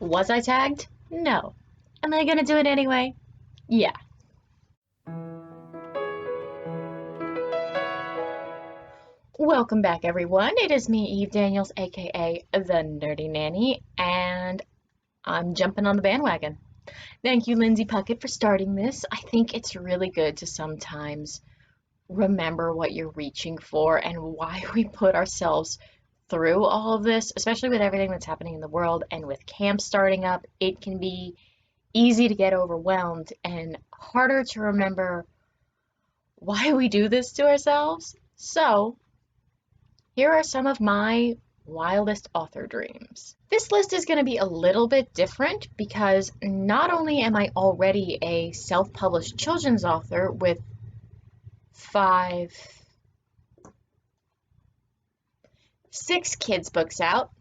Was I tagged? No. Am I gonna do it anyway? Yeah. Welcome back, everyone. It is me, Eve Daniels, aka The Nerdy Nanny, and I'm jumping on the bandwagon. Thank you, Lindsay Puckett, for starting this. I think it's really good to sometimes remember what you're reaching for and why we put ourselves through all of this, especially with everything that's happening in the world and with camp starting up. It can be easy to get overwhelmed and harder to remember why we do this to ourselves. So, here are some of my wildest author dreams. This list is going to be a little bit different because not only am I already a self-published children's author with 6 kids books out.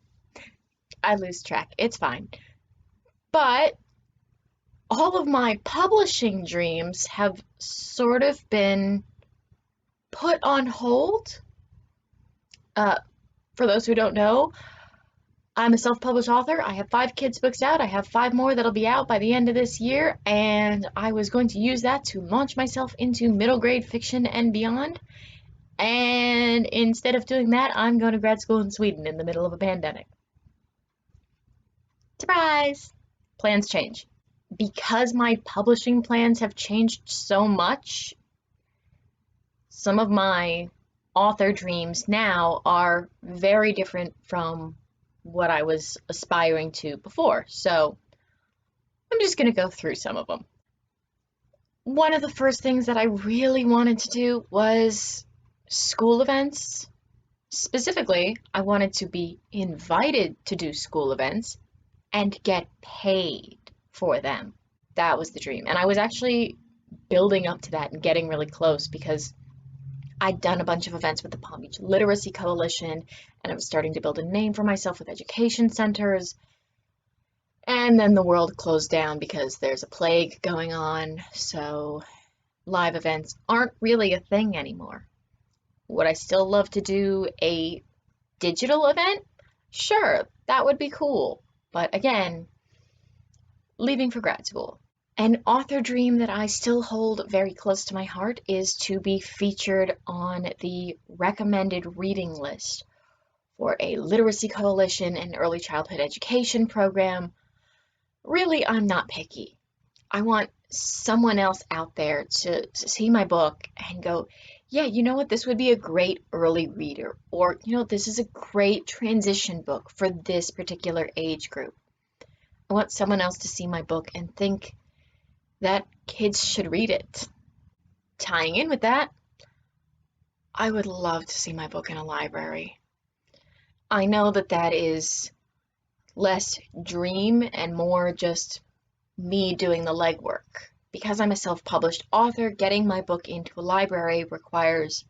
I lose track. It's fine. But all of my publishing dreams have sort of been put on hold. For those who don't know, I'm a self-published author. I have 5 kids books out. I have 5 more that'll be out by the end of this year, and I was going to use that to launch myself into middle grade fiction and beyond. And instead of doing that, I'm going to grad school in Sweden in the middle of a pandemic. Surprise! Plans change. Because my publishing plans have changed so much, some of my author dreams now are very different from what I was aspiring to before. So I'm just going to go through some of them. One of the first things that I really wanted to do was school events. Specifically, I wanted to be invited to do school events and get paid for them. That was the dream. And I was actually building up to that and getting really close because I'd done a bunch of events with the Palm Beach Literacy Coalition, and I was starting to build a name for myself with education centers. And then the world closed down because there's a plague going on, so live events aren't really a thing anymore. Would I still love to do a digital event? Sure, that would be cool. But again, leaving for grad school. An author dream that I still hold very close to my heart is to be featured on the recommended reading list for a literacy coalition and early childhood education program. Really, I'm not picky. I want someone else out there to see my book and go, yeah, you know what, this would be a great early reader, or, you know, this is a great transition book for this particular age group. I want someone else to see my book and think that kids should read it. Tying in with that, I would love to see my book in a library. I know that that is less dream and more just me doing the legwork. Because I'm a self-published author, getting my book into a library requires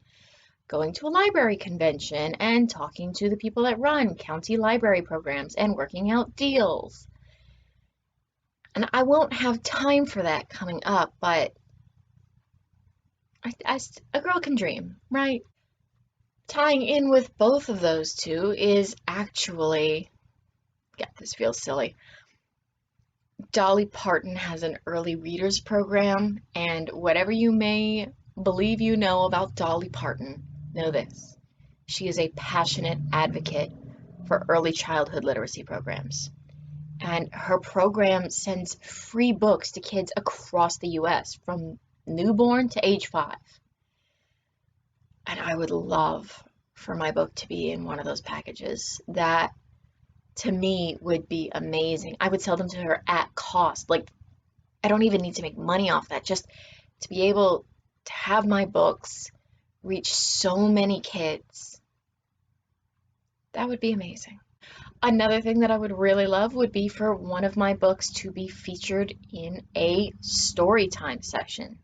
going to a library convention and talking to the people that run county library programs and working out deals. And I won't have time for that coming up, but a girl can dream, right? Tying in with both of those two is actually, yeah, this feels silly. Dolly Parton has an early readers program, and whatever you may believe you know about Dolly Parton, know this. She is a passionate advocate for early childhood literacy programs. And her program sends free books to kids across the US from newborn to age 5. And I would love for my book to be in one of those packages. That, to me, would be amazing. I would sell them to her at cost. Like, I don't even need to make money off that. Just to be able to have my books reach so many kids, that would be amazing. Another thing that I would really love would be for one of my books to be featured in a Storytime session,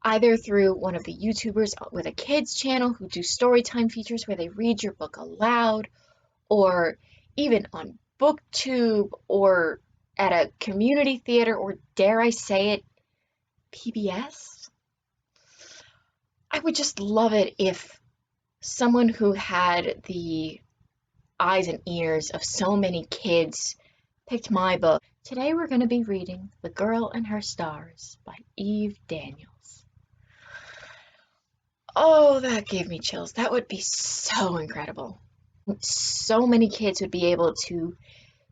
either through one of the YouTubers with a kids channel who do Storytime features where they read your book aloud, or even on BookTube, or at a community theater, or dare I say it, PBS. I would just love it if someone who had the eyes and ears of so many kids picked my book. Today we're going to be reading The Girl and Her Stars by Eve Daniels. Oh, that gave me chills. That would be so incredible. So many kids would be able to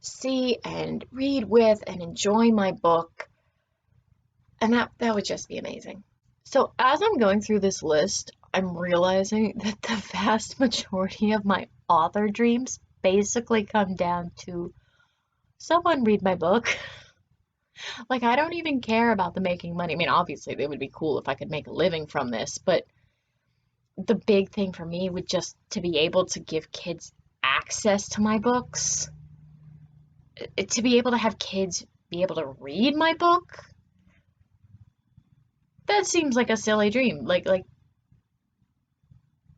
see and read with and enjoy my book, and that would just be amazing. So as I'm going through this list, I'm realizing that the vast majority of my author dreams basically come down to someone read my book. Like, I don't even care about the making money. I mean, obviously, it would be cool if I could make a living from this, but the big thing for me would just to be able to give kids access to my books, to be able to have kids be able to read my book. That seems like a silly dream. Like,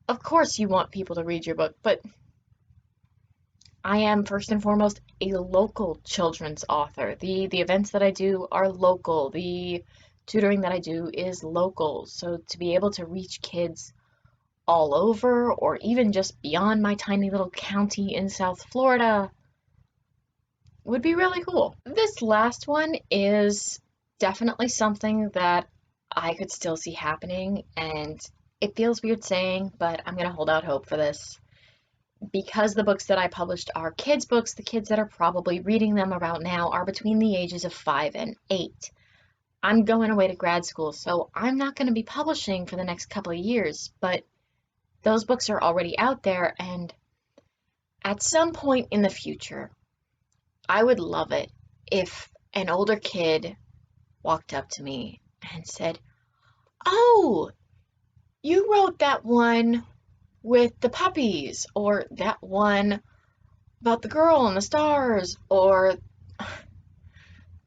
of course you want people to read your book, but I am first and foremost a local children's author. The events that I do are local. The tutoring that I do is local. So to be able to reach kids all over or even just beyond my tiny little county in South Florida would be really cool. This last one is definitely something that I could still see happening, and it feels weird saying, but I'm going to hold out hope for this. Because the books that I published are kids' books, the kids that are probably reading them about now are between the ages of 5 and 8. I'm going away to grad school, so I'm not going to be publishing for the next couple of years, but those books are already out there, and at some point in the future, I would love it if an older kid walked up to me and said, "Oh, you wrote that one with the puppies, or that one about the girl and the stars, or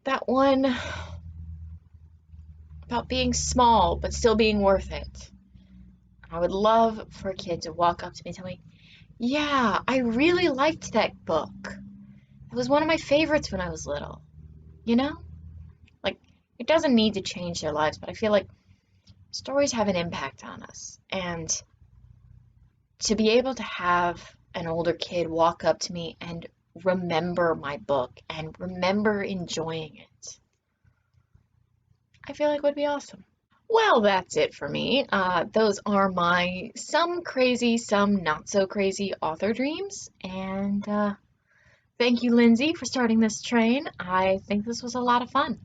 that one about being small but still being worth it." I would love for a kid to walk up to me and tell me, "Yeah, I really liked that book. It was one of my favorites when I was little." You know? Like, it doesn't need to change their lives, but I feel like stories have an impact on us. And to be able to have an older kid walk up to me and remember my book and remember enjoying it, I feel like would be awesome. Well, that's it for me. Those are my some crazy, some not so crazy author dreams. And thank you, Lindsay, for starting this train. I think this was a lot of fun.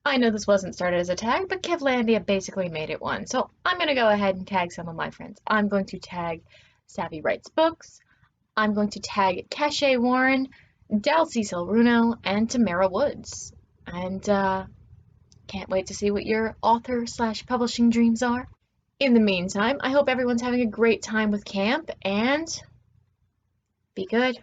I know this wasn't started as a tag, but Kevlandia basically made it one. So I'm going to go ahead and tag some of my friends. I'm going to tag Savvy Writes Books. I'm going to tag Cache Warren, Del Cecil Runo, and Tamara Woods. And can't wait to see what your author/publishing dreams are. In the meantime, I hope everyone's having a great time with camp, and be good.